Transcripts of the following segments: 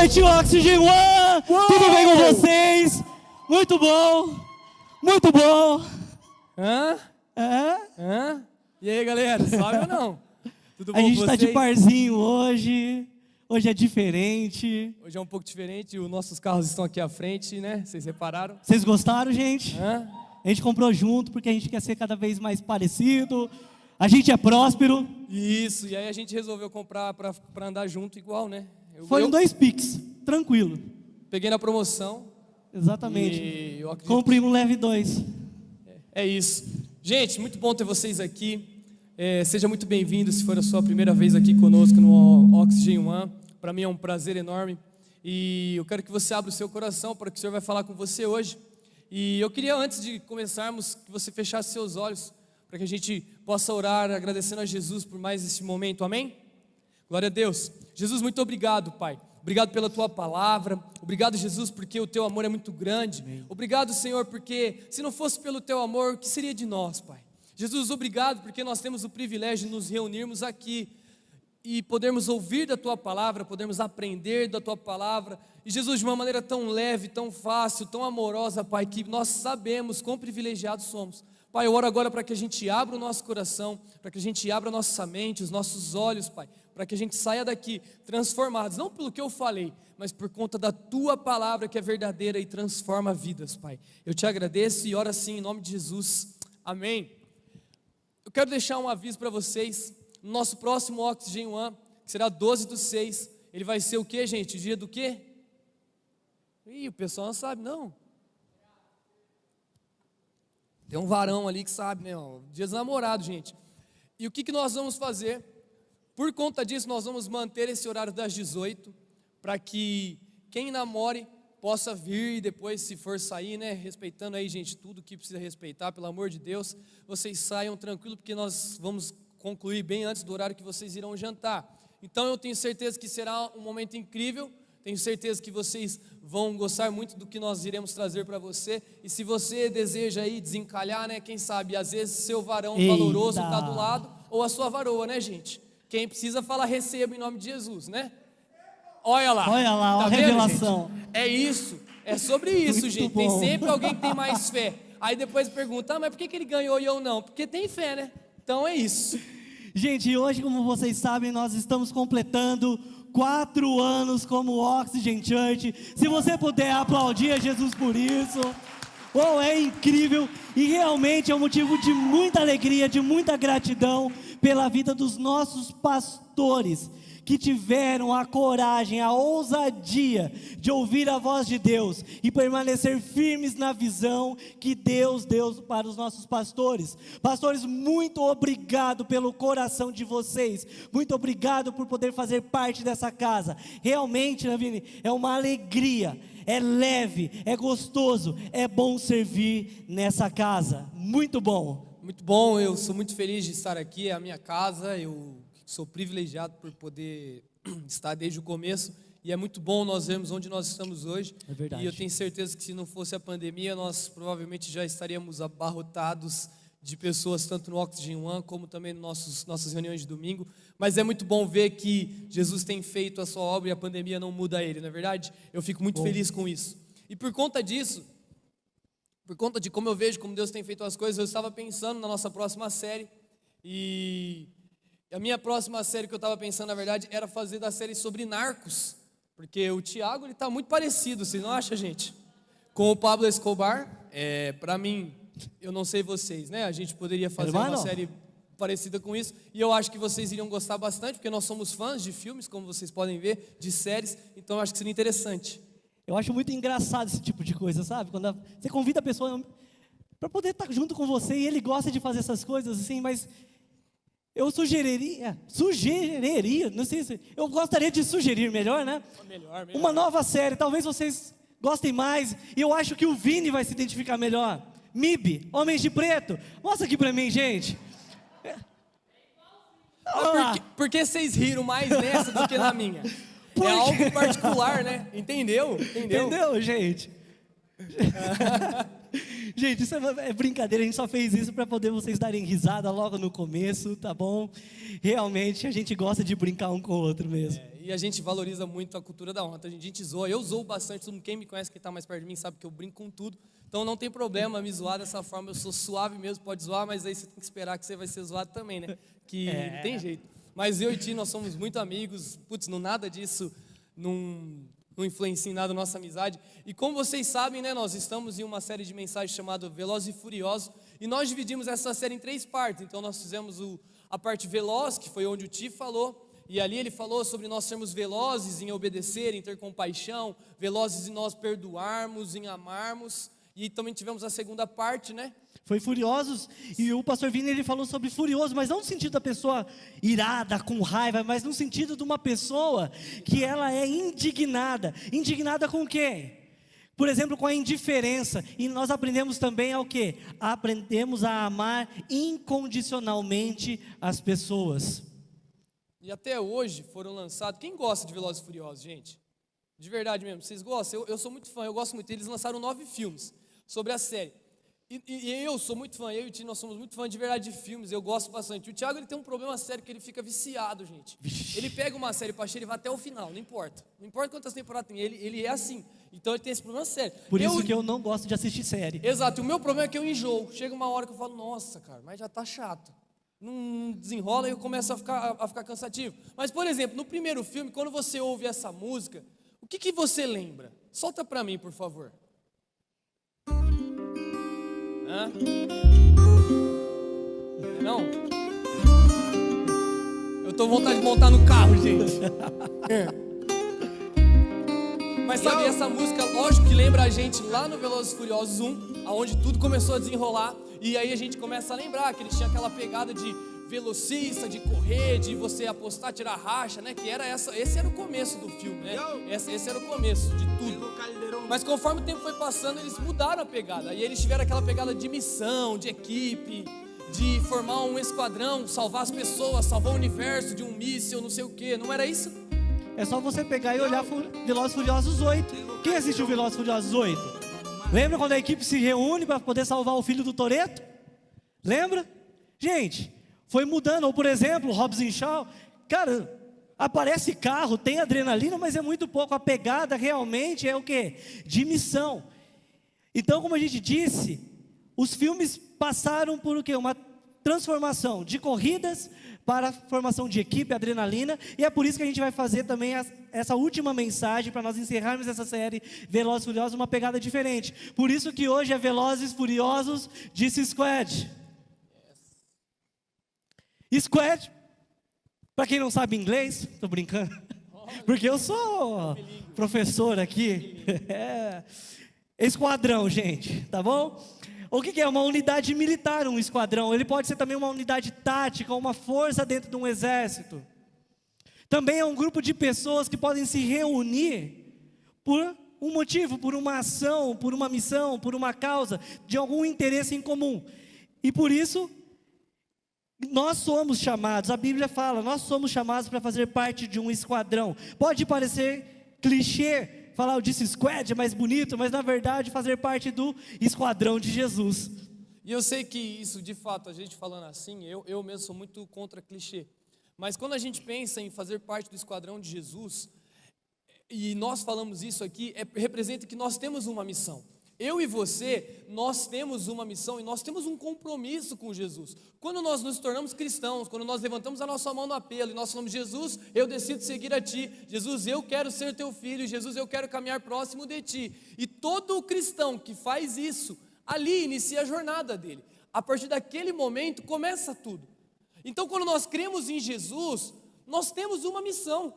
noite, Oxygen One! Uou! Tudo bem com vocês? Muito bom! Muito bom! Hã? É? Hã? E aí, galera, sabe ou não? Tudo bom A com gente vocês? tá de parzinho hoje. Hoje é diferente. Hoje é um pouco diferente, os nossos carros estão aqui à frente, né? Vocês repararam? Vocês gostaram, gente? Hã? A gente comprou junto porque a gente quer ser cada vez mais parecido. A gente é próspero. Isso, e aí a gente resolveu comprar pra andar junto igual, né? Foi um 2 Pix, tranquilo. Peguei na promoção. Exatamente. E eu acredito Compre um, leve 2. É isso. Gente, muito bom ter vocês aqui. Seja muito bem-vindo se for a sua primeira vez aqui conosco no Oxygen One. Para mim é um prazer enorme. E eu quero que você abra o seu coração para que o Senhor vai falar com você hoje. E eu queria, antes de começarmos, que você fechasse seus olhos para que a gente possa orar agradecendo a Jesus por mais esse momento. Amém? Glória a Deus. Jesus, muito obrigado, Pai. Obrigado pela Tua palavra. Obrigado, Jesus, porque o Teu amor é muito grande. Amém. Obrigado, Senhor, porque se não fosse pelo Teu amor, o que seria de nós, Pai? Jesus, obrigado porque nós temos o privilégio de nos reunirmos aqui e podermos ouvir da Tua palavra, podermos aprender da Tua palavra. E Jesus, de uma maneira tão leve, tão fácil, tão amorosa, Pai, que nós sabemos quão privilegiados somos. Pai, eu oro agora para que a gente abra o nosso coração, para que a gente abra a nossa mente, os nossos olhos, Pai, para que a gente saia daqui transformados, não pelo que eu falei, mas por conta da Tua palavra que é verdadeira e transforma vidas, Pai. Eu te agradeço e oro assim em nome de Jesus. Amém. Eu quero deixar um aviso para vocês. No nosso próximo Oxygen One, que será 12/6, ele vai ser o que, gente? O dia do quê? Ih, o pessoal não sabe, não. Tem um varão ali que sabe, né? Dia dos namorados, gente. E o que nós vamos fazer? Por conta disso, nós vamos manter esse horário das 18, para que quem namore possa vir e depois, se for sair, né? Respeitando aí, gente, tudo que precisa respeitar, pelo amor de Deus, vocês saiam tranquilo, porque nós vamos concluir bem antes do horário que vocês irão jantar. Então eu tenho certeza que será um momento incrível. Tenho certeza que vocês vão gostar muito do que nós iremos trazer para você. E se você deseja aí desencalhar, né? Quem sabe, às vezes seu varão valoroso está do lado, ou a sua varoa, né, gente? Quem precisa fala receba em nome de Jesus, né? Olha lá, tá, a revelação. Gente? É isso, é sobre isso, muito gente. Bom. Tem sempre alguém que tem mais fé. Aí depois pergunta, mas por que ele ganhou e eu não? Porque tem fé, né? Então é isso. Gente, hoje, como vocês sabem, nós estamos completando 4 anos como Oxygen Church. Se você puder aplaudir a Jesus por isso. Oh, é incrível e realmente é um motivo de muita alegria, de muita gratidão pela vida dos nossos pastores, que tiveram a coragem, a ousadia de ouvir a voz de Deus e permanecer firmes na visão que Deus deu para os nossos pastores. Pastores, muito obrigado pelo coração de vocês, muito obrigado por poder fazer parte dessa casa. Realmente, Navini, é uma alegria, é leve, é gostoso, é bom servir nessa casa. Muito bom. Muito bom, eu sou muito feliz de estar aqui, é a minha casa, eu sou privilegiado por poder estar desde o começo e é muito bom nós vermos onde nós estamos hoje. É verdade. E eu tenho certeza que se não fosse a pandemia, nós provavelmente já estaríamos abarrotados de pessoas, tanto no Oxygen One, como também nas nossas reuniões de domingo. Mas é muito bom ver que Jesus tem feito a sua obra e a pandemia não muda ele, não é verdade? Eu fico muito feliz com isso. E por conta disso, por conta de como eu vejo, como Deus tem feito as coisas, eu estava pensando na nossa próxima série e a minha próxima série que eu estava pensando, na verdade, era fazer da série sobre narcos, porque o Tiago, ele está muito parecido, vocês não acham, gente? Com o Pablo Escobar. Para mim, eu não sei vocês, né? A gente poderia fazer uma série parecida com isso, e eu acho que vocês iriam gostar bastante, porque nós somos fãs de filmes, como vocês podem ver, de séries, então eu acho que seria interessante. Eu acho muito engraçado esse tipo de coisa, sabe? Quando você convida a pessoa para poder estar junto com você, e ele gosta de fazer essas coisas assim, mas eu sugeriria, não sei se, eu gostaria de sugerir melhor, né? Melhor. Uma nova série, talvez vocês gostem mais, e eu acho que o Vini vai se identificar melhor. MIB, Homens de Preto, mostra aqui pra mim, gente. Por que vocês riram mais nessa do que na minha? É algo particular, né? Entendeu, gente? Gente, isso é brincadeira, a gente só fez isso para poder vocês darem risada logo no começo, tá bom? Realmente a gente gosta de brincar um com o outro mesmo. E a gente valoriza muito a cultura da honra. A gente zoa, eu zoo bastante, quem me conhece, quem está mais perto de mim, sabe que eu brinco com tudo. Então não tem problema me zoar dessa forma, eu sou suave mesmo, pode zoar, mas aí você tem que esperar que você vai ser zoado também, né? Que não tem jeito. Mas eu e Ti, nós somos muito amigos, putz, não nada disso, não influencia em nada a nossa amizade. E como vocês sabem, né, nós estamos em uma série de mensagens chamada Velozes e Furiosos, e nós dividimos essa série em 3 partes. Então nós fizemos a parte veloz, que foi onde o Ti falou, e ali ele falou sobre nós sermos velozes em obedecer, em ter compaixão, velozes em nós perdoarmos, em amarmos, e também tivemos a segunda parte, né? Foi furiosos, e o pastor Vini ele falou sobre furioso, mas não no sentido da pessoa irada, com raiva, mas no sentido de uma pessoa que ela é indignada. Indignada com o quê? Por exemplo, com a indiferença. E nós aprendemos também ao quê? Aprendemos a amar incondicionalmente as pessoas. E até hoje foram lançados, quem gosta de Velozes e Furiosos, gente? De verdade mesmo, vocês gostam? Eu sou muito fã, eu gosto muito. Eles lançaram 9 filmes sobre a série. E eu sou muito fã, eu e o Tio, nós somos muito fã de verdade de filmes, eu gosto bastante. O Thiago, ele tem um problema sério que ele fica viciado, gente. Ele pega uma série pra ele vai até o final, não importa. Não importa quantas temporadas tem, ele é assim. Então ele tem esse problema sério. Por isso que eu não gosto de assistir série. Exato, e o meu problema é que eu enjoo. Chega uma hora que eu falo, nossa, cara, mas já tá chato. Não desenrola e eu começo a ficar cansativo. Mas, por exemplo, no primeiro filme, quando você ouve essa música, o que você lembra? Solta pra mim, por favor. Hã? Não? Eu tô com vontade de montar no carro, gente. Mas sabe, essa música, lógico que lembra a gente lá no Velozes e Furiosos 1, onde tudo começou a desenrolar. E aí a gente começa a lembrar que eles tinham aquela pegada de velocista, de correr, de você apostar, tirar racha, né? Que era esse era o começo do filme, né? Esse era o começo de tudo. Mas conforme o tempo foi passando, eles mudaram a pegada. E eles tiveram aquela pegada de missão, de equipe, de formar um esquadrão, salvar as pessoas, salvar o universo de um míssil, não sei o quê. Não era isso? É só você pegar e olhar Velozes e Furiosos 8. Quem assistiu Velozes e Furiosos 8? Lembra quando a equipe se reúne para poder salvar o filho do Toretto? Lembra? Gente, foi mudando. Ou por exemplo, Hobbs e Shaw. Cara, aparece carro, tem adrenalina, mas é muito pouco. A pegada realmente é o quê? De missão. Então, como a gente disse, os filmes passaram por o quê? Uma transformação de corridas para a formação de equipe, adrenalina. E é por isso que a gente vai fazer também essa última mensagem, para nós encerrarmos essa série Velozes e Furiosos, uma pegada diferente. Por isso que hoje é Velozes e Furiosos Disse Squad. Squad, para quem não sabe inglês, tô brincando, porque eu sou professor aqui. Esquadrão, gente, tá bom? O que é uma unidade militar, um esquadrão? Ele pode ser também uma unidade tática, uma força dentro de um exército. Também é um grupo de pessoas que podem se reunir por um motivo, por uma ação, por uma missão, por uma causa, de algum interesse em comum. E por isso, nós somos chamados, a Bíblia fala, nós somos chamados para fazer parte de um esquadrão. Pode parecer clichê, falar o Disse Squad é mais bonito, mas na verdade fazer parte do esquadrão de Jesus. E eu sei que isso, de fato, a gente falando assim, eu mesmo sou muito contra clichê. Mas quando a gente pensa em fazer parte do esquadrão de Jesus, e nós falamos isso aqui, representa que nós temos uma missão. Eu e você, nós temos uma missão e nós temos um compromisso com Jesus. Quando nós nos tornamos cristãos, quando nós levantamos a nossa mão no apelo e nós falamos, Jesus, eu decido seguir a Ti. Jesus, eu quero ser Teu filho. Jesus, eu quero caminhar próximo de Ti. E todo cristão que faz isso, ali inicia a jornada dele. A partir daquele momento começa tudo. Então quando nós cremos em Jesus, nós temos uma missão.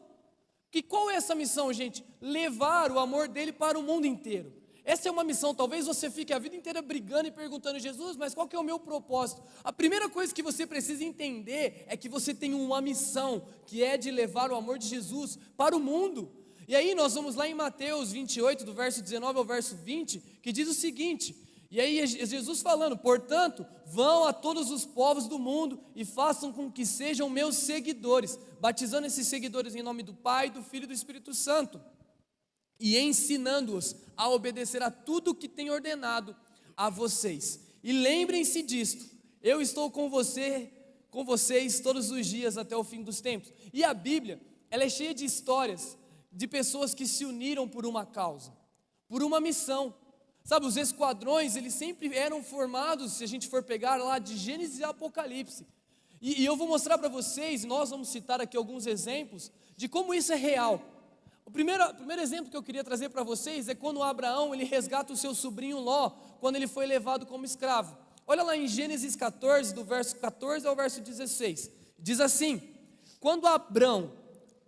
E qual é essa missão, gente? Levar o amor dele para o mundo inteiro. Essa é uma missão, talvez você fique a vida inteira brigando e perguntando, Jesus, mas qual que é o meu propósito? A primeira coisa que você precisa entender é que você tem uma missão, que é de levar o amor de Jesus para o mundo. E aí nós vamos lá em Mateus 28, do verso 19 ao verso 20, que diz o seguinte, e aí Jesus falando, portanto, vão a todos os povos do mundo e façam com que sejam meus seguidores, batizando esses seguidores em nome do Pai, do Filho e do Espírito Santo, e ensinando-os a obedecer a tudo o que tem ordenado a vocês. E lembrem-se disto, eu estou com vocês todos os dias até o fim dos tempos. E a Bíblia, ela é cheia de histórias de pessoas que se uniram por uma causa, por uma missão. Sabe, os esquadrões, eles sempre eram formados, se a gente for pegar lá de Gênesis e Apocalipse. E eu vou mostrar para vocês, nós vamos citar aqui alguns exemplos de como isso é real. O primeiro exemplo que eu queria trazer para vocês é quando Abraão, ele resgata o seu sobrinho Ló, quando ele foi levado como escravo. Olha lá em Gênesis 14, do verso 14 ao verso 16, diz assim: quando Abrão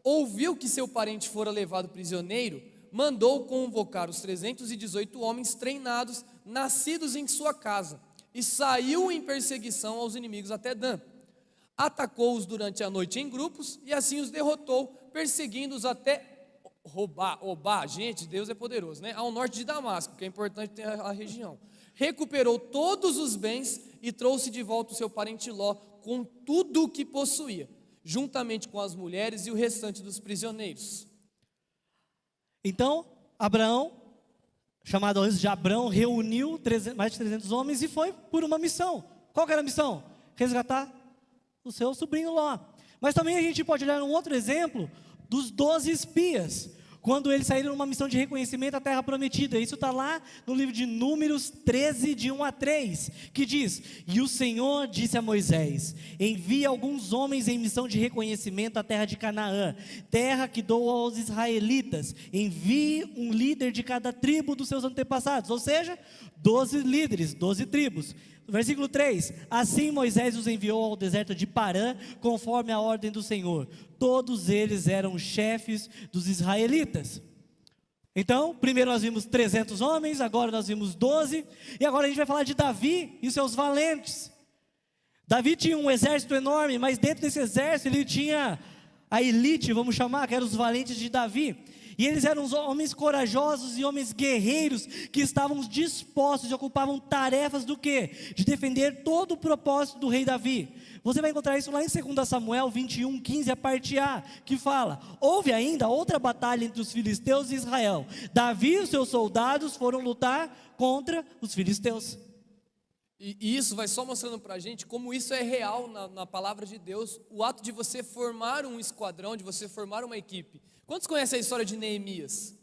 ouviu que seu parente fora levado prisioneiro, mandou convocar os 318 homens treinados, nascidos em sua casa, e saiu em perseguição aos inimigos até Dan. Atacou-os durante a noite em grupos, e assim os derrotou, perseguindo-os até Obá, gente, Deus é poderoso, né? Ao norte de Damasco, que é importante ter a região. Recuperou todos os bens e trouxe de volta o seu parente Ló com tudo o que possuía, juntamente com as mulheres e o restante dos prisioneiros. Então, Abraão, chamado antes de Abrão, reuniu mais de 300 homens e foi por uma missão. Qual que era a missão? Resgatar o seu sobrinho Ló. Mas também a gente pode olhar um outro exemplo dos 12 espias, quando eles saíram numa missão de reconhecimento à terra prometida. Isso está lá no livro de Números 13, de 1 a 3, que diz: e o Senhor disse a Moisés: envie alguns homens em missão de reconhecimento à terra de Canaã, terra que dou aos israelitas. Envie um líder de cada tribo dos seus antepassados, ou seja, 12 líderes, 12 tribos. Versículo 3: assim Moisés os enviou ao deserto de Parã, conforme a ordem do Senhor. Todos eles eram chefes dos israelitas. Então, primeiro nós vimos 300 homens, agora nós vimos 12, e agora a gente vai falar de Davi e seus valentes. Davi tinha um exército enorme, mas dentro desse exército ele tinha a elite, vamos chamar, que eram os valentes de Davi. E eles eram homens corajosos e homens guerreiros que estavam dispostos e ocupavam tarefas do quê? De defender todo o propósito do rei Davi. Você vai encontrar isso lá em 2 Samuel 21, 15, a parte A, que fala: houve ainda outra batalha entre os filisteus e Israel. Davi e os seus soldados foram lutar contra os filisteus. E isso vai só mostrando para a gente como isso é real na palavra de Deus, o ato de você formar um esquadrão, de você formar uma equipe. Quantos conhecem a história de Neemias?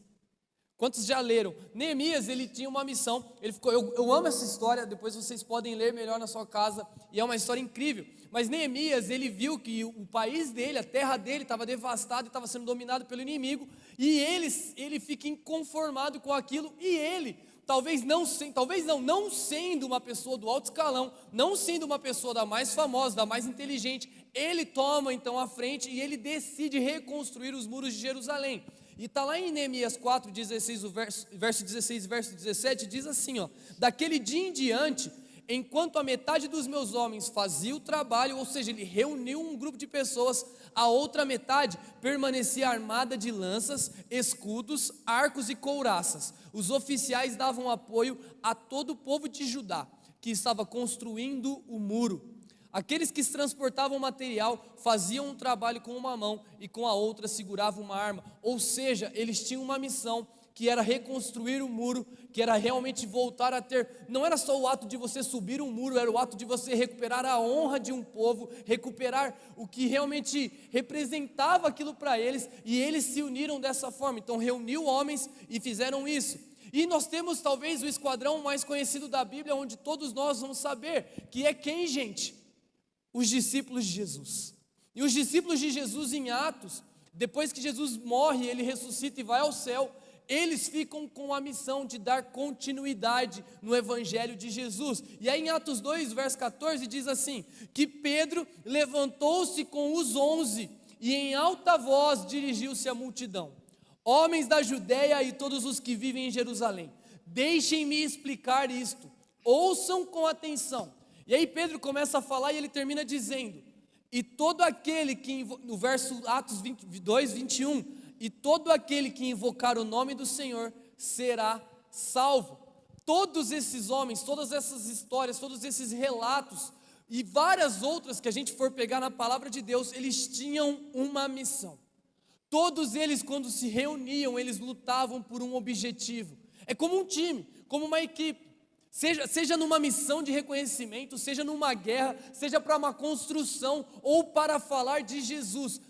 Quantos já leram? Neemias, ele tinha uma missão, eu amo essa história, depois vocês podem ler melhor na sua casa, e é uma história incrível. Mas Neemias, ele viu que o país dele, a terra dele estava devastada e estava sendo dominado pelo inimigo, e ele fica inconformado com aquilo, e ele, talvez não sendo uma pessoa do alto escalão, não sendo uma pessoa da mais famosa, da mais inteligente, ele toma então a frente e ele decide reconstruir os muros de Jerusalém. E está lá em Neemias 4, 16, o verso 16 e verso 17, diz assim: daquele dia em diante, enquanto a metade dos meus homens fazia o trabalho, ou seja, ele reuniu um grupo de pessoas, a outra metade permanecia armada de lanças, escudos, arcos e couraças. Os oficiais davam apoio a todo o povo de Judá, que estava construindo o muro. Aqueles que transportavam material faziam um trabalho com uma mão e com a outra seguravam uma arma. Ou seja, eles tinham uma missão que era reconstruir o muro, que era realmente voltar a ter, não era só o ato de você subir um muro, era o ato de você recuperar a honra de um povo, recuperar o que realmente representava aquilo para eles, e eles se uniram dessa forma. Então reuniu homens e fizeram isso. E nós temos talvez o esquadrão mais conhecido da Bíblia, onde todos nós vamos saber, que é quem, gente? Os discípulos de Jesus. E os discípulos de Jesus em Atos, depois que Jesus morre, ele ressuscita e vai ao céu, eles ficam com a missão de dar continuidade no evangelho de Jesus. E aí em Atos 2, verso 14, diz assim, que Pedro levantou-se com os 11 e em alta voz dirigiu-se à multidão: homens da Judéia e todos os que vivem em Jerusalém, deixem-me explicar isto, ouçam com atenção. E aí Pedro começa a falar e ele termina dizendo: e todo aquele que, no verso Atos 22, 21, e todo aquele que invocar o nome do Senhor será salvo. Todos esses homens, todas essas histórias, todos esses relatos e várias outras que a gente for pegar na palavra de Deus, eles tinham uma missão. Todos eles, quando se reuniam, eles lutavam por um objetivo. É como um time, como uma equipe. Seja numa missão de reconhecimento, seja numa guerra, seja para uma construção ou para falar de Jesus.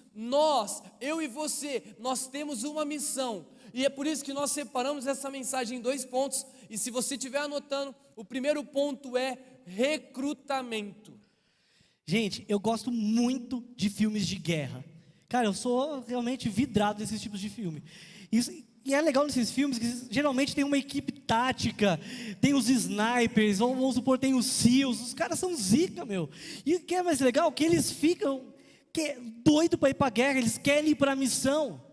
eu e você, nós temos uma missão. E é por isso que nós separamos essa mensagem em 2 pontos. E se você estiver anotando, o primeiro ponto é recrutamento. Gente, eu gosto muito de filmes de guerra. Cara, eu sou realmente vidrado nesses tipos de filme. E é legal nesses filmes que geralmente tem uma equipe tática, tem os snipers, ou vamos supor, tem os SEALs, os caras são zica, meu. E o que é mais legal, que eles ficam doidos para ir para a guerra, eles querem ir para a missão.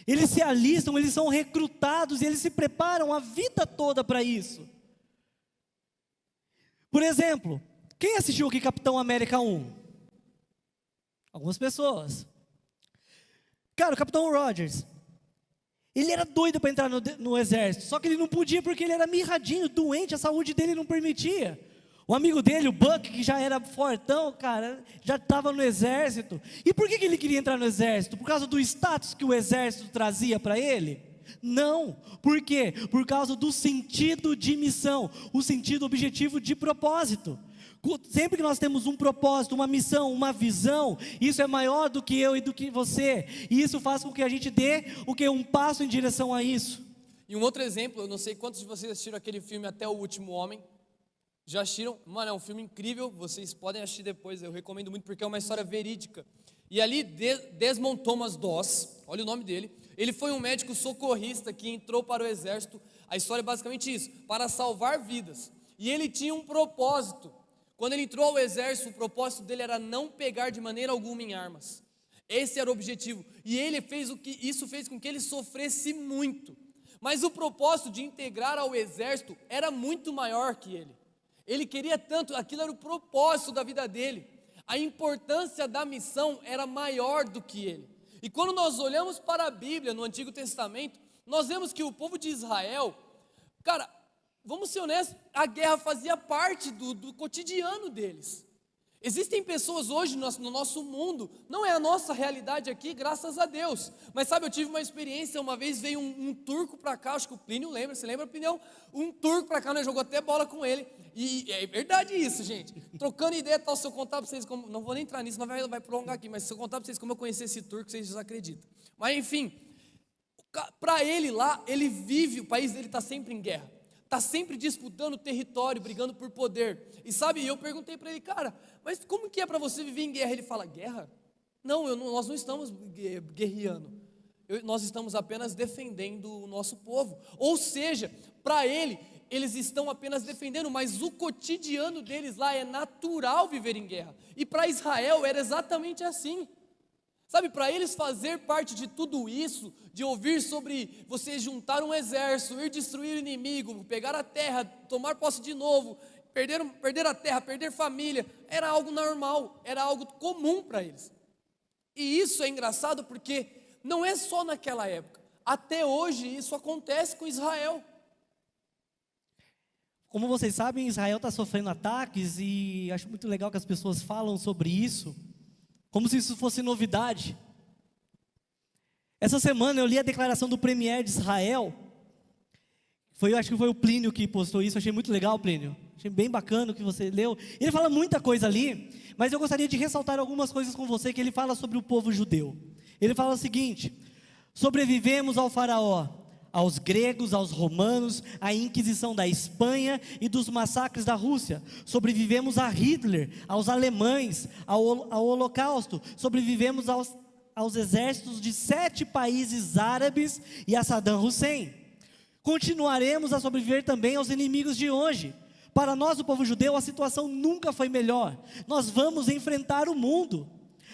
Eles se alistam, eles são recrutados, e eles se preparam a vida toda para isso. Por exemplo, quem assistiu aqui Capitão América 1? Algumas pessoas. Cara, o Capitão Rogers, ele era doido para entrar no exército, só que ele não podia porque ele era mirradinho, doente, a saúde dele não permitia. O amigo dele, o Buck, que já era fortão, cara, já estava no exército. E por que ele queria entrar no exército? Por causa do status que o exército trazia para ele? Não. Por quê? Por causa do sentido de missão, o sentido objetivo de propósito. Sempre que nós temos um propósito, uma missão, uma visão, isso é maior do que eu e do que você. E isso faz com que a gente dê um passo em direção a isso. E um outro exemplo, eu não sei quantos de vocês assistiram aquele filme Até o Último Homem. Já assistiram? Mano, é um filme incrível, vocês podem assistir depois, eu recomendo muito porque é uma história verídica. E ali, Desmond Thomas Doss, olha o nome dele, ele foi um médico socorrista que entrou para o exército, a história é basicamente isso, para salvar vidas. E ele tinha um propósito. Quando ele entrou ao exército, o propósito dele era não pegar de maneira alguma em armas. Esse era o objetivo. E isso fez com que ele sofresse muito. Mas o propósito de integrar ao exército era muito maior que ele. Ele queria tanto, aquilo era o propósito da vida dele. A importância da missão era maior do que ele. E quando nós olhamos para a Bíblia, no Antigo Testamento, nós vemos que o povo de Israel, cara, vamos ser honestos, a guerra fazia parte do cotidiano deles. Existem pessoas hoje no nosso mundo, não é a nossa realidade aqui, graças a Deus. Mas sabe, eu tive uma experiência, uma vez veio um turco para cá, acho que o Plínio lembra, você lembra, Plínio? Um turco para cá, nós jogou até bola com ele. E é verdade isso, gente. Trocando ideia, tal, se eu contar para vocês, não vou nem entrar nisso, não vai prolongar aqui, mas se eu contar para vocês como eu conheci esse turco, vocês desacreditam. Mas enfim, para ele lá, ele vive, o país dele está sempre em guerra. Está sempre disputando território, brigando por poder. E sabe, eu perguntei para ele, cara, mas como que é para você viver em guerra? Ele fala, guerra? Não, nós não estamos guerreando. Nós estamos apenas defendendo o nosso povo. Ou seja, para ele, eles estão apenas defendendo, mas o cotidiano deles lá é natural viver em guerra. E para Israel era exatamente assim. Sabe, para eles fazer parte de tudo isso, de ouvir sobre você juntar um exército, ir destruir o inimigo, pegar a terra, tomar posse de novo, perder a terra, perder família, era algo normal, era algo comum para eles. E isso é engraçado porque não é só naquela época, até hoje isso acontece com Israel. Como vocês sabem, Israel está sofrendo ataques e acho muito legal que as pessoas falam sobre isso, como se isso fosse novidade. Essa semana eu li a declaração do premier de Israel. Acho que foi o Plínio que postou isso. Achei muito legal, Plínio. Achei bem bacana o que você leu. Ele fala muita coisa ali, mas eu gostaria de ressaltar algumas coisas com você que ele fala sobre o povo judeu. Ele fala o seguinte: sobrevivemos ao faraó, aos gregos, aos romanos, à Inquisição da Espanha e dos massacres da Rússia. Sobrevivemos a Hitler, aos alemães, ao Holocausto. Sobrevivemos aos exércitos de 7 países árabes e a Saddam Hussein. Continuaremos a sobreviver também aos inimigos de hoje. Para nós, o povo judeu, a situação nunca foi melhor. Nós vamos enfrentar o mundo.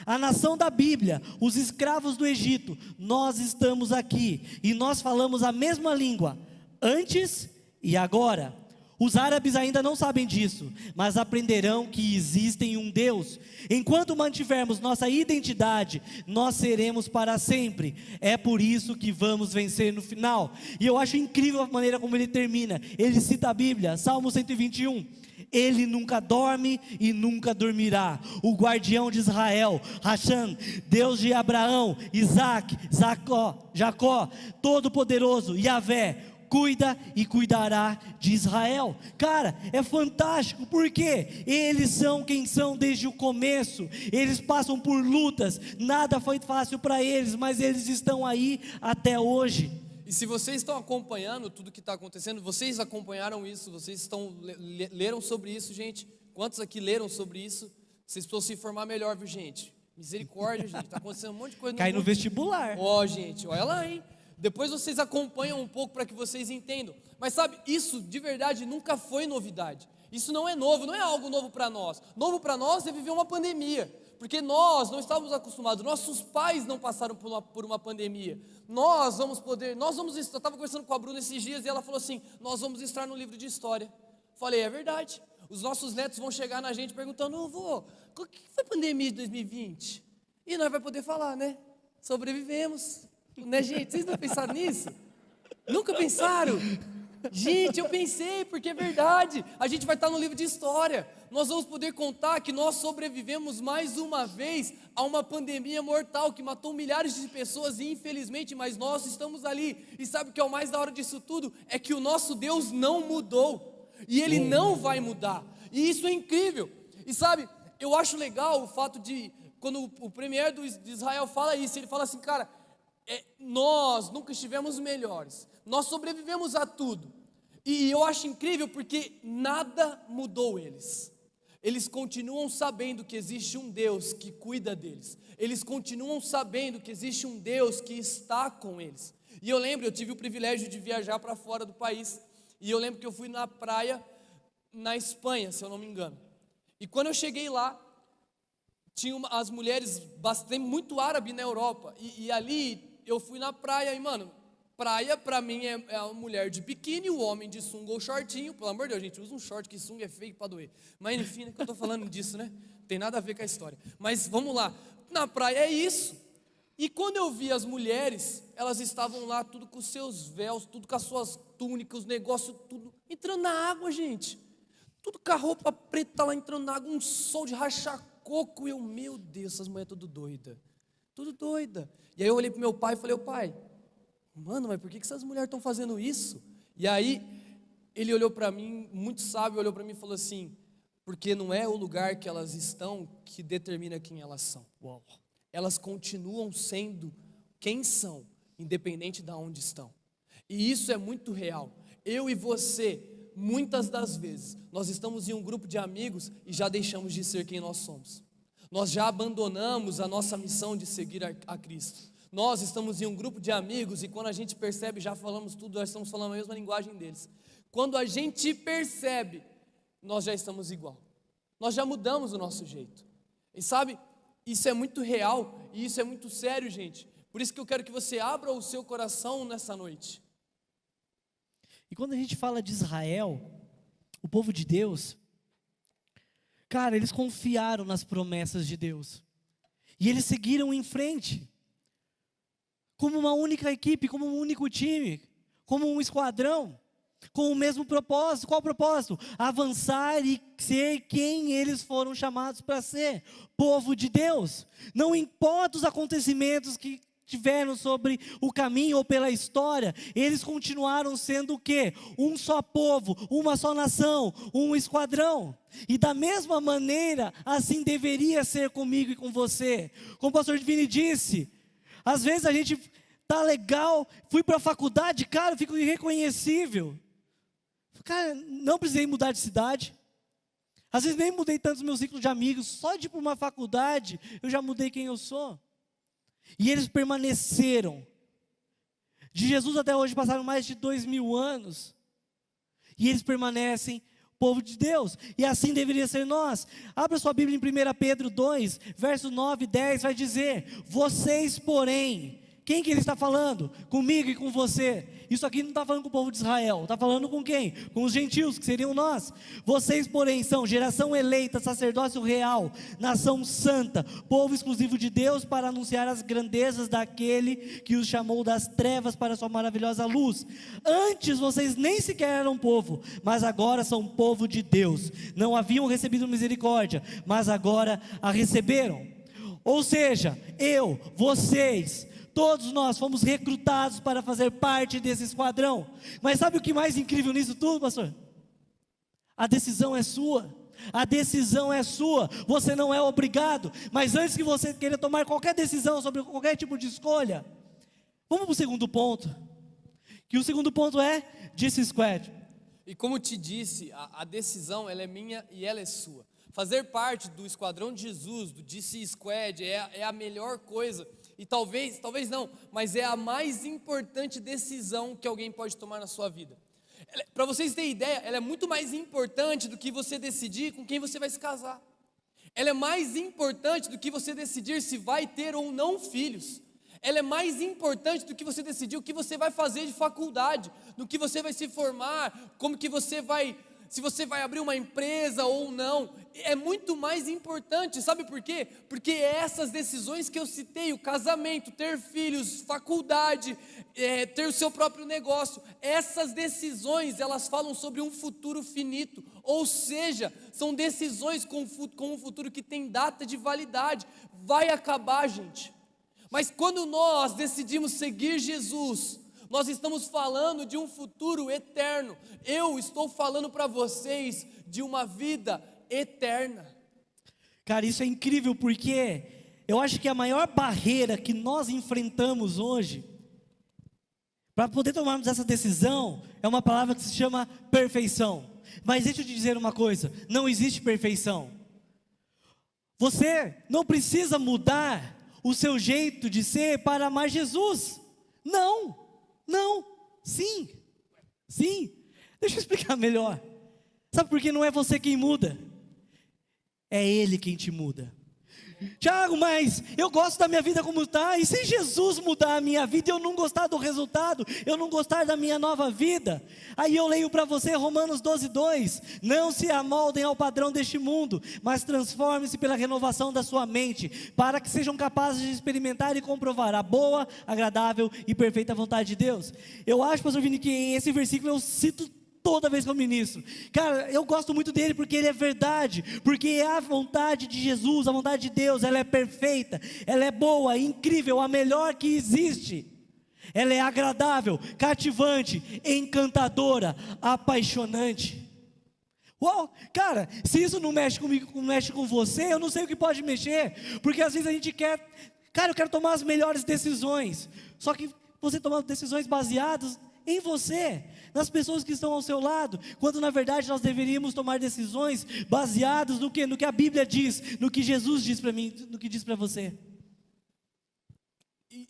A nação da Bíblia, os escravos do Egito, nós estamos aqui e nós falamos a mesma língua, antes e agora. Os árabes ainda não sabem disso, mas aprenderão que existe um Deus. Enquanto mantivermos nossa identidade, nós seremos para sempre. É por isso que vamos vencer no final. E eu acho incrível a maneira como ele termina. Ele cita a Bíblia, Salmo 121. Ele nunca dorme e nunca dormirá. O guardião de Israel, Hashem, Deus de Abraão, Isaac, Jacó, Todo-Poderoso, Yahvé, cuida e cuidará de Israel. Cara, é fantástico, porque eles são quem são desde o começo, eles passam por lutas, nada foi fácil para eles, mas eles estão aí até hoje. E se vocês estão acompanhando tudo que está acontecendo, vocês acompanharam isso, vocês leram sobre isso, gente? Quantos aqui leram sobre isso? Vocês precisam se informar melhor, viu, gente? Misericórdia, gente, está acontecendo um monte de coisa. Cai no vestibular. Ó, gente, olha lá, hein? Depois vocês acompanham um pouco para que vocês entendam. Mas sabe, isso de verdade nunca foi novidade. Isso não é novo, não é algo novo para nós. Novo para nós é viver uma pandemia. Porque nós não estávamos acostumados, nossos pais não passaram por uma pandemia. Eu estava conversando com a Bruna esses dias e ela falou assim: nós vamos estar no livro de história. Falei, é verdade. Os nossos netos vão chegar na gente perguntando: vô, o que foi a pandemia de 2020? E nós vamos poder falar, né? Sobrevivemos. Né, gente? Vocês não pensaram nisso? Nunca pensaram? Gente, eu pensei, porque é verdade. A gente vai estar no livro de história. Nós vamos poder contar que nós sobrevivemos mais uma vez a uma pandemia mortal que matou milhares de pessoas, e infelizmente, mas nós estamos ali. E sabe o que é o mais da hora disso tudo? É que o nosso Deus não mudou, e Ele não vai mudar, e isso é incrível. E sabe, eu acho legal o fato de, quando o premier de Israel fala isso, ele fala assim: cara, nós nunca estivemos melhores, nós sobrevivemos a tudo. E eu acho incrível porque nada mudou eles. Eles continuam sabendo que existe um Deus que cuida deles. Eles continuam sabendo que existe um Deus que está com eles. E eu tive o privilégio de viajar para fora do país. E eu lembro que eu fui na praia na Espanha, se eu não me engano. E quando eu cheguei lá, tinha as mulheres, tem muito árabe na Europa. E ali eu fui na praia e, mano, praia pra mim é a mulher de biquíni, o homem de sunga ou shortinho. Pelo amor de Deus, gente, usa um short, que sunga é feio pra doer. Mas enfim, que eu tô falando disso, né? Tem nada a ver com a história. Mas vamos lá, na praia é isso. E quando eu vi as mulheres, elas estavam lá tudo com seus véus, tudo com as suas túnicas, os negócios, tudo entrando na água, gente. Tudo com a roupa preta lá entrando na água, um sol de rachar coco. E eu, meu Deus, essas mulheres tudo doida. Tudo doida. E aí eu olhei pro meu pai e falei: ô pai, mano, mas por que essas mulheres estão fazendo isso? E aí ele olhou para mim, muito sábio, olhou para mim e falou assim: porque não é o lugar que elas estão que determina quem elas são. Uau. Elas continuam sendo quem são, independente de onde estão. E isso é muito real. Eu e você, muitas das vezes, nós estamos em um grupo de amigos e já deixamos de ser quem nós somos. Nós já abandonamos a nossa missão de seguir a Cristo. Nós estamos em um grupo de amigos e quando a gente percebe, já falamos tudo, nós estamos falando a mesma linguagem deles. Quando a gente percebe, nós já estamos igual. Nós já mudamos o nosso jeito. E sabe, isso é muito real e isso é muito sério, gente. Por isso que eu quero que você abra o seu coração nessa noite. E quando a gente fala de Israel, o povo de Deus, cara, eles confiaram nas promessas de Deus. E eles seguiram em frente. Como uma única equipe, como um único time, como um esquadrão, com o mesmo propósito. Qual o propósito? Avançar e ser quem eles foram chamados para ser, povo de Deus. Não importa os acontecimentos que tiveram sobre o caminho ou pela história, eles continuaram sendo o quê? Um só povo, uma só nação, um esquadrão. E da mesma maneira, assim deveria ser comigo e com você. Como o pastor Vini disse, às vezes a gente tá legal, fui para a faculdade, cara, eu fico irreconhecível. Cara, não precisei mudar de cidade. Às vezes nem mudei tanto os meus ciclos de amigos, só de ir para uma faculdade, eu já mudei quem eu sou. E eles permaneceram. De Jesus até hoje passaram mais de 2000 anos. E eles permanecem povo de Deus. E assim deveria ser nós. Abra sua Bíblia em 1 Pedro 2, verso 9 e 10, vai dizer: vocês, porém, quem que ele está falando? Comigo e com você. Isso aqui não está falando com o povo de Israel. Está falando com quem? Com os gentios, que seriam nós. Vocês, porém, são geração eleita, sacerdócio real, nação santa, povo exclusivo de Deus, para anunciar as grandezas daquele que os chamou das trevas para a sua maravilhosa luz. Antes vocês nem sequer eram povo, mas agora são povo de Deus. Não haviam recebido misericórdia, mas agora a receberam. Ou seja, eu, vocês, todos nós fomos recrutados para fazer parte desse esquadrão. Mas sabe o que mais incrível nisso tudo, pastor? A decisão é sua. A decisão é sua, você não é obrigado. Mas antes que você queira tomar qualquer decisão sobre qualquer tipo de escolha, vamos para o segundo ponto. Que o segundo ponto é DC Squad. E como te disse, a decisão ela é minha e ela é sua. Fazer parte do Esquadrão de Jesus, do DC Squad, é a melhor coisa. E talvez não, mas é a mais importante decisão que alguém pode tomar na sua vida. Para vocês terem ideia, ela é muito mais importante do que você decidir com quem você vai se casar. Ela é mais importante do que você decidir se vai ter ou não filhos. Ela é mais importante do que você decidir o que você vai fazer de faculdade, do que você vai se formar, como que você vai, se você vai abrir uma empresa ou não. É muito mais importante, sabe por quê? Porque essas decisões que eu citei, o casamento, ter filhos, faculdade, ter o seu próprio negócio, essas decisões, elas falam sobre um futuro finito, ou seja, são decisões com um futuro que tem data de validade, vai acabar, gente. Mas quando nós decidimos seguir Jesus, nós estamos falando de um futuro eterno. Eu estou falando para vocês de uma vida eterna. Cara, isso é incrível porque eu acho que a maior barreira que nós enfrentamos hoje para poder tomarmos essa decisão é uma palavra que se chama perfeição. Mas deixa eu te dizer uma coisa, não existe perfeição. Você não precisa mudar o seu jeito de ser para amar Jesus. Não, sim. Deixa eu explicar melhor. Sabe por que não é você quem muda? É Ele quem te muda. Tiago, mas eu gosto da minha vida como está, e se Jesus mudar a minha vida e eu não gostar do resultado, eu não gostar da minha nova vida, aí eu leio para você Romanos 12:2, não se amoldem ao padrão deste mundo, mas transformem-se pela renovação da sua mente, para que sejam capazes de experimentar e comprovar a boa, agradável e perfeita vontade de Deus. Eu acho, pastor Vini, que esse versículo eu cito toda vez que eu ministro. Cara, eu gosto muito dele porque ele é verdade, porque é a vontade de Jesus, a vontade de Deus, ela é perfeita, ela é boa, incrível, a melhor que existe. Ela é agradável, cativante, encantadora, apaixonante. Uau, cara, se isso não mexe comigo, não mexe com você, eu não sei o que pode mexer, porque às vezes a gente quer, cara, eu quero tomar as melhores decisões, só que você toma decisões baseadas em você, nas pessoas que estão ao seu lado, quando na verdade nós deveríamos tomar decisões baseadas no que? No que a Bíblia diz, no que Jesus diz para mim, no que diz para você.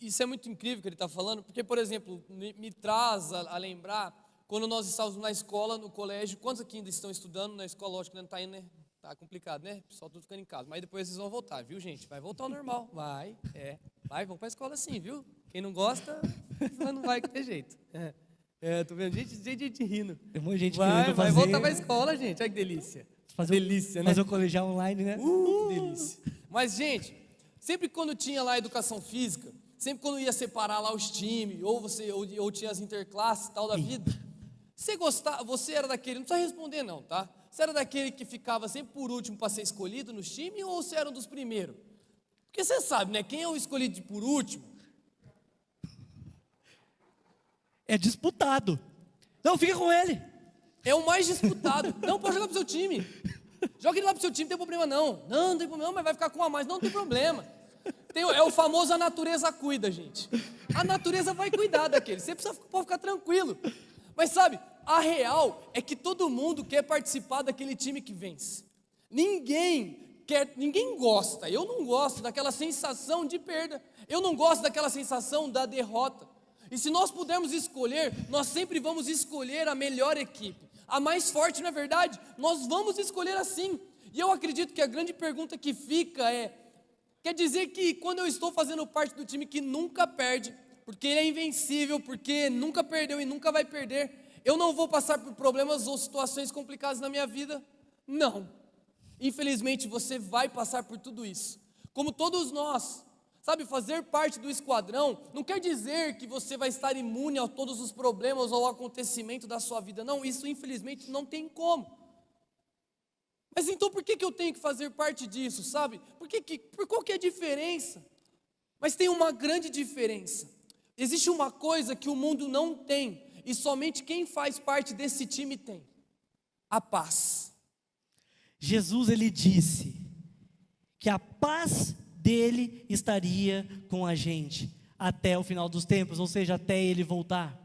Isso é muito incrível que ele está falando, porque, por exemplo, me traz a lembrar, quando nós estávamos na escola, no colégio, quantos aqui ainda estão estudando na escola? Lógico que não está indo, né? Tá complicado, né? O pessoal tudo ficando em casa, mas depois vocês vão voltar, viu, gente? Vai voltar ao normal, vai, vão para a escola sim, viu? Quem não gosta, não vai ter jeito. Tô vendo gente rindo. Tem muita gente vai fazer... voltar para a escola, gente. Olha que delícia. Delícia, né? Fazer o colegial online, né? Que delícia. Mas, gente, sempre quando tinha lá educação física, sempre quando ia separar lá os times, ou tinha as interclasses e tal da vida, você era daquele, não precisa responder não, tá? Você era daquele que ficava sempre por último para ser escolhido nos times, ou você era um dos primeiros? Porque você sabe, né? Quem é o escolhido por último? É disputado. Não, fica com ele. É o mais disputado. Não, pode jogar pro seu time. Joga ele lá pro seu time, não tem problema não. Não tem problema, mas vai ficar com a mais. Não tem problema. É o famoso a natureza cuida, gente. A natureza vai cuidar daquele. Você pode ficar tranquilo. Mas sabe, a real é que todo mundo quer participar daquele time que vence. Ninguém gosta. Eu não gosto daquela sensação de perda. Eu não gosto daquela sensação da derrota. E se nós pudermos escolher, nós sempre vamos escolher a melhor equipe, a mais forte, não é verdade? Nós vamos escolher assim. E eu acredito que a grande pergunta que fica quer dizer que quando eu estou fazendo parte do time que nunca perde, porque ele é invencível, porque nunca perdeu e nunca vai perder, eu não vou passar por problemas ou situações complicadas na minha vida? Não. Infelizmente você vai passar por tudo isso, como todos nós. Sabe, fazer parte do esquadrão não quer dizer que você vai estar imune a todos os problemas ou ao acontecimento da sua vida. Não, isso infelizmente não tem como. Mas então por que eu tenho que fazer parte disso, sabe? Por qual que é a diferença? Mas tem uma grande diferença. Existe uma coisa que o mundo não tem, e somente quem faz parte desse time tem: a paz. Jesus, ele disse que a paz dele estaria com a gente até o final dos tempos, ou seja, até ele voltar.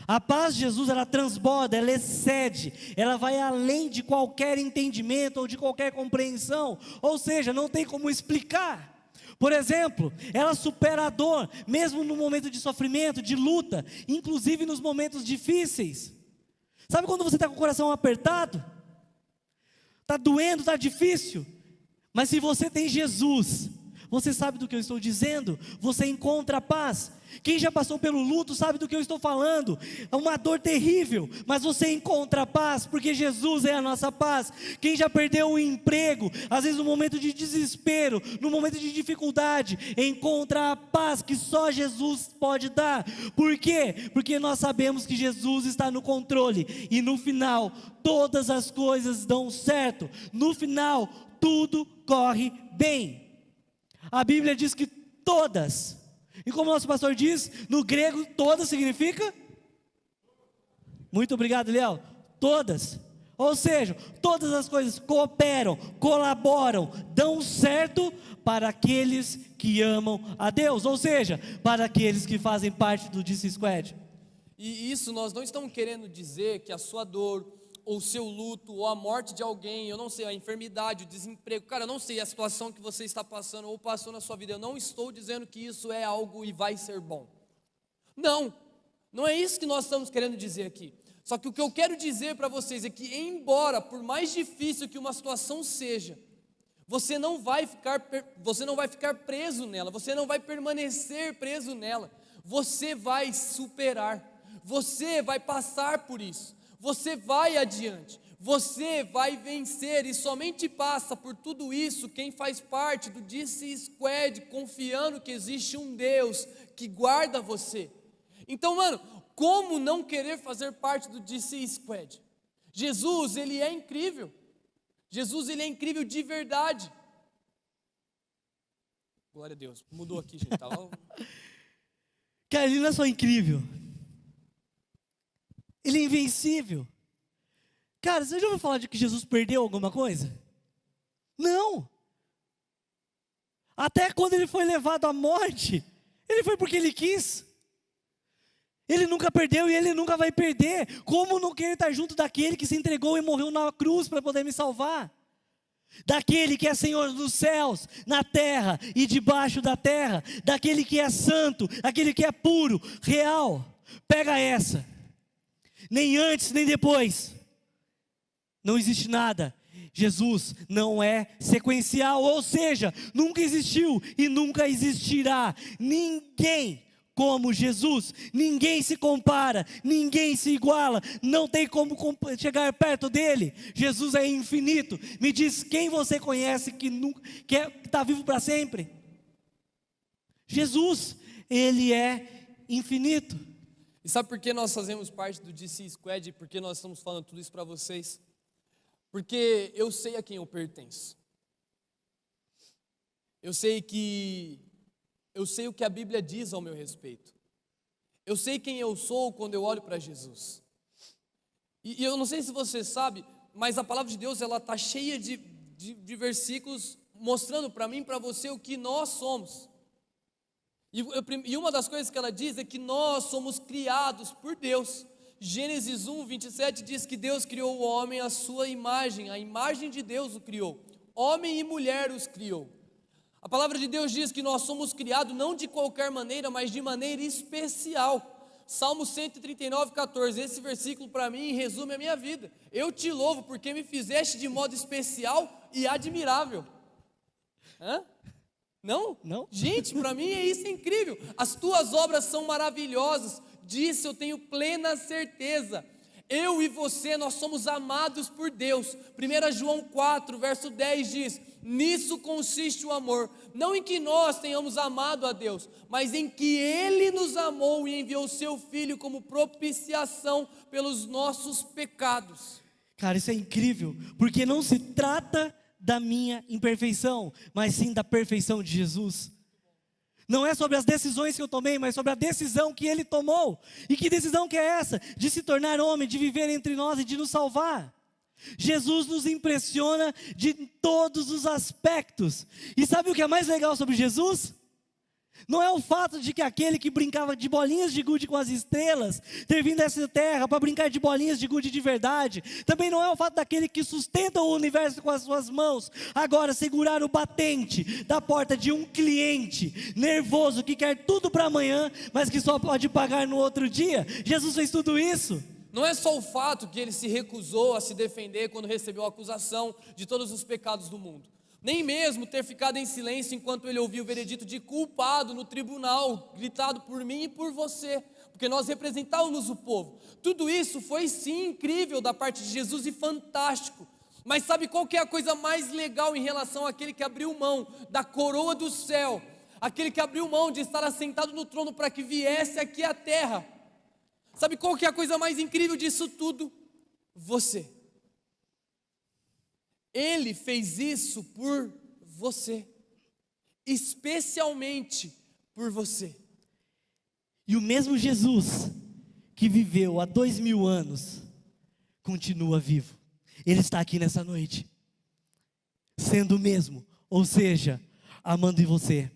A paz de Jesus, ela transborda, ela excede, ela vai além de qualquer entendimento ou de qualquer compreensão, ou seja, não tem como explicar. Por exemplo, ela supera a dor, mesmo no momento de sofrimento, de luta, inclusive nos momentos difíceis. Sabe quando você está com o coração apertado? Está doendo, está difícil, mas se você tem Jesus, você sabe do que eu estou dizendo, você encontra a paz. Quem já passou pelo luto sabe do que eu estou falando. É uma dor terrível, mas você encontra a paz, porque Jesus é a nossa paz. Quem já perdeu o emprego, às vezes no momento de desespero, no momento de dificuldade, encontra a paz que só Jesus pode dar. Por quê? Porque nós sabemos que Jesus está no controle, e no final, todas as coisas dão certo. No final, tudo corre bem. A Bíblia diz que todas, e como nosso pastor diz, no grego todas significa? Muito obrigado, Léo. Todas, ou seja, todas as coisas cooperam, colaboram, dão certo para aqueles que amam a Deus, ou seja, para aqueles que fazem parte do DC Squad. E isso nós não estamos querendo dizer que a sua dor, ou o seu luto, ou a morte de alguém, eu não sei, a enfermidade, o desemprego, cara, eu não sei a situação que você está passando ou passou na sua vida, eu não estou dizendo que isso é algo e vai ser bom. Não, não é isso que nós estamos querendo dizer aqui. Só que o que eu quero dizer para vocês é que, embora, por mais difícil que uma situação seja, você não vai ficar preso nela, você não vai permanecer preso nela, você vai superar, você vai passar por isso. Você vai adiante, você vai vencer, e somente passa por tudo isso quem faz parte do DC Squad, confiando que existe um Deus que guarda você. Então, mano, como não querer fazer parte do DC Squad? Jesus, ele é incrível. Jesus, ele é incrível de verdade. Glória a Deus, mudou aqui, gente. Tá lá. Cara, ele não é só incrível, ele é invencível. Cara, você já ouviu falar de que Jesus perdeu alguma coisa? Não. Até quando ele foi levado à morte, ele foi porque ele quis. Ele nunca perdeu e ele nunca vai perder. Como não querer estar junto daquele que se entregou e morreu na cruz para poder me salvar? Daquele que é Senhor dos céus, na terra e debaixo da terra. Daquele que é santo, aquele que é puro, real. Pega essa. Nem antes, nem depois. Não existe nada. Jesus não é sequencial, ou seja, nunca existiu e nunca existirá ninguém como Jesus. Ninguém se compara, ninguém se iguala, não tem como chegar perto dele. Jesus é infinito. Me diz quem você conhece que está vivo para sempre? Jesus, ele é infinito. E sabe por que nós fazemos parte do DC Squad? Por que nós estamos falando tudo isso para vocês? Porque eu sei a quem eu pertenço. Eu sei o que a Bíblia diz ao meu respeito. Eu sei quem eu sou quando eu olho para Jesus. E eu não sei se você sabe, mas a palavra de Deus, ela está cheia de versículos mostrando para mim e para você o que nós somos. E uma das coisas que ela diz é que nós somos criados por Deus. Gênesis 1, 27 diz que Deus criou o homem à sua imagem, a imagem de Deus o criou. Homem e mulher os criou. A palavra de Deus diz que nós somos criados não de qualquer maneira, mas de maneira especial. Salmo 139, 14, esse versículo para mim resume a minha vida. Eu te louvo porque me fizeste de modo especial e admirável. Hã? Não? Não? Gente, para mim isso é incrível. As tuas obras são maravilhosas, disso eu tenho plena certeza. Eu e você, nós somos amados por Deus. 1 João 4, verso 10 diz: nisso consiste o amor, não em que nós tenhamos amado a Deus, mas em que Ele nos amou e enviou o seu Filho como propiciação pelos nossos pecados. Cara, isso é incrível, porque não se trata da minha imperfeição, mas sim da perfeição de Jesus. Não é sobre as decisões que eu tomei, mas sobre a decisão que Ele tomou. E que decisão que é essa? De se tornar homem, de viver entre nós e de nos salvar. Jesus nos impressiona de todos os aspectos. E sabe o que é mais legal sobre Jesus? Não é o fato de que aquele que brincava de bolinhas de gude com as estrelas ter vindo a essa terra para brincar de bolinhas de gude de verdade. Também não é o fato daquele que sustenta o universo com as suas mãos agora segurar o batente da porta de um cliente nervoso que quer tudo para amanhã, mas que só pode pagar no outro dia. Jesus fez tudo isso. Não é só o fato que ele se recusou a se defender quando recebeu a acusação de todos os pecados do mundo. Nem mesmo ter ficado em silêncio enquanto ele ouviu o veredito de culpado no tribunal, gritado por mim e por você, porque nós representávamos o povo. Tudo isso foi sim incrível da parte de Jesus e fantástico. Mas sabe qual que é a coisa mais legal em relação àquele que abriu mão da coroa do céu, aquele que abriu mão de estar assentado no trono para que viesse aqui à terra? Sabe qual que é a coisa mais incrível disso tudo? Você. Ele fez isso por você, especialmente por você. E o mesmo Jesus que viveu há 2000 anos, continua vivo. Ele está aqui nessa noite, sendo o mesmo, ou seja, amando em você.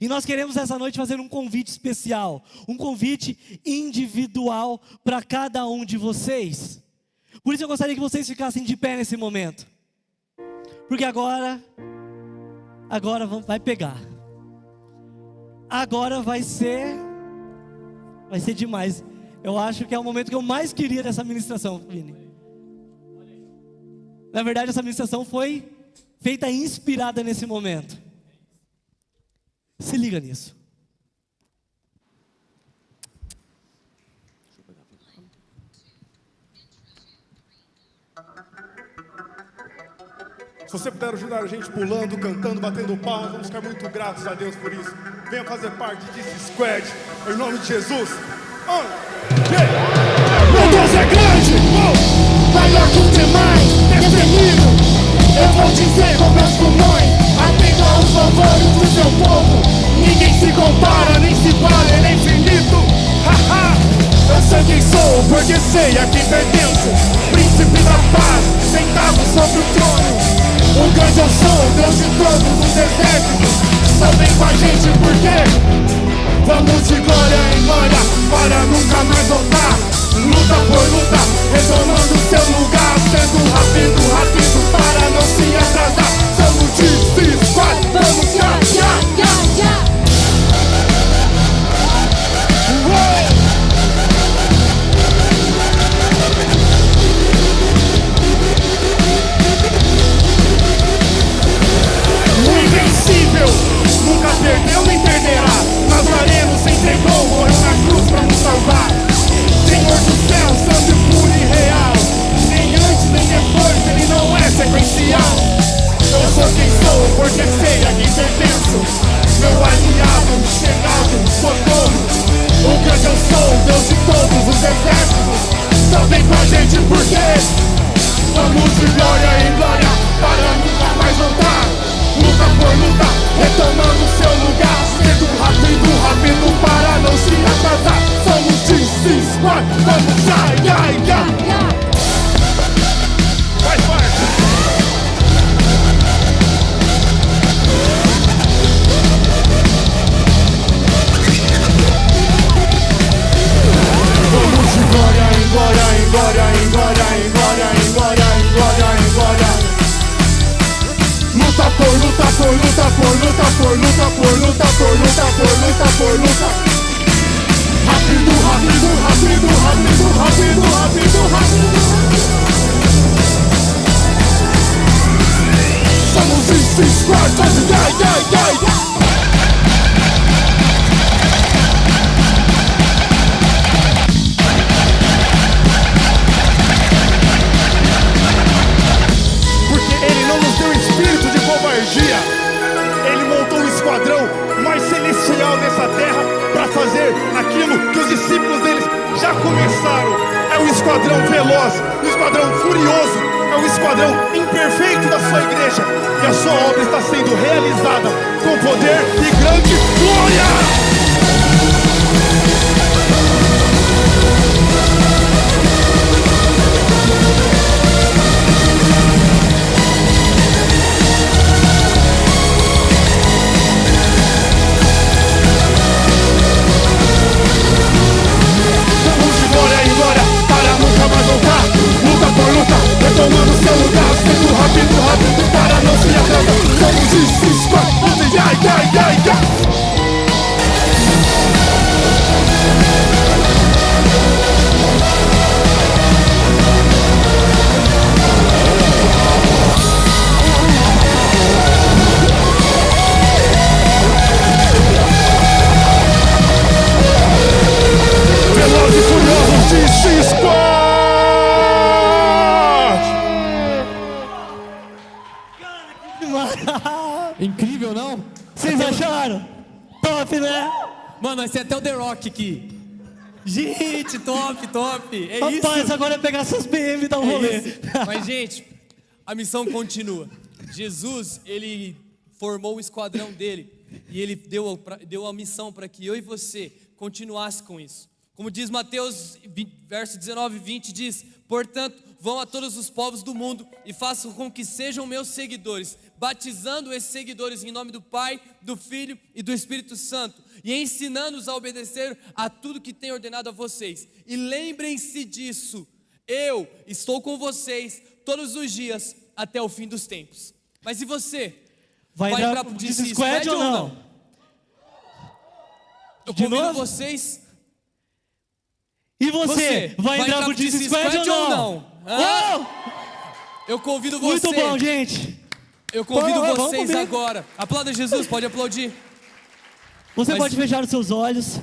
E nós queremos essa noite fazer um convite especial, um convite individual para cada um de vocês. Por isso eu gostaria que vocês ficassem de pé nesse momento. Porque agora vai pegar. Agora vai ser demais. Eu acho que é o momento que eu mais queria dessa ministração, Vini. Na verdade, essa ministração foi feita inspirada nesse momento. Se liga nisso. Se você puder ajudar a gente pulando, cantando, batendo palmas, vamos ficar muito gratos a Deus por isso. Venha fazer parte desse squad, em nome de Jesus. Meu Deus é grande, maior que os demais, destemido. Eu vou dizer com meus pulmões, atenda aos louvores do seu povo. Ninguém se compara, nem se iguala, ele é infinito. Eu sei quem sou, porque sei a quem pertenço. Príncipe da paz, sentado sobre o trono. O grande eu sou, Deus de todos os exércitos. Também com a gente, porque vamos de glória em glória, para nunca mais voltar. Luta por luta, retomando seu lugar, sendo rápido, para não se atrasar. Somos de squad, vamos já. Nunca perdeu nem perderá. Nazareno se entregou, morreu na cruz pra nos salvar. Senhor do céu, santo e puro e real. Nem antes nem depois, ele não é sequencial. Eu sou quem sou, porque sei a quem pertenço. Meu aliado, chegado, socorro. O grande eu sou, Deus de todos os exércitos. Também com a gente, porque vamos de glória em glória, para nunca mais voltar. Luta por luta, retomando seu lugar, sendo rápido, para não se atrasar. Somos de squad, vamos já. Vai forte. Vamos de glória em glória, em glória, em glória, em glória, em glória, em glória, em glória. Luta por luta, por luta, por luta, por luta, por luta, por luta, por luta, por luta. Rápido. Somos esse squad, yeah. Ele montou um esquadrão mais celestial nessa terra para fazer aquilo que os discípulos deles já começaram. É um esquadrão veloz, um esquadrão furioso, é o esquadrão imperfeito da sua igreja. E a sua obra está sendo realizada com poder e grande glória. Retomando seu lugar, sendo rápido, rápido, para não se atrasar. Somos isso, squad, ai, ai, ai, ai. Velozes e Furiosos DC Squad. Incrível, não? Vocês acharam? Top, né? Mano, vai ser até o The Rock aqui. Gente, top, top. É Rapaz, isso. agora é pegar essas PM e dar um rolê. Mas, gente, a missão continua. Jesus, ele formou o esquadrão dele e ele deu a missão para que eu e você continuasse com isso. Como diz Mateus, verso 19 e 20, diz: portanto, vão a todos os povos do mundo e façam com que sejam meus seguidores, batizando esses seguidores em nome do Pai, do Filho e do Espírito Santo, e ensinando-os a obedecer a tudo que tenho ordenado a vocês. E lembrem-se disso, eu estou com vocês todos os dias até o fim dos tempos. Mas e você? Vai entrar pro DC Squad ou não? Eu De convido novo? vocês. E você? Vai entrar pro DC Squad ou não? Ah! Eu convido você. Muito bom, gente. Eu convido Vamos vocês comigo. agora. Aplauda Jesus, pode aplaudir. Você Mas- pode fechar os seus olhos.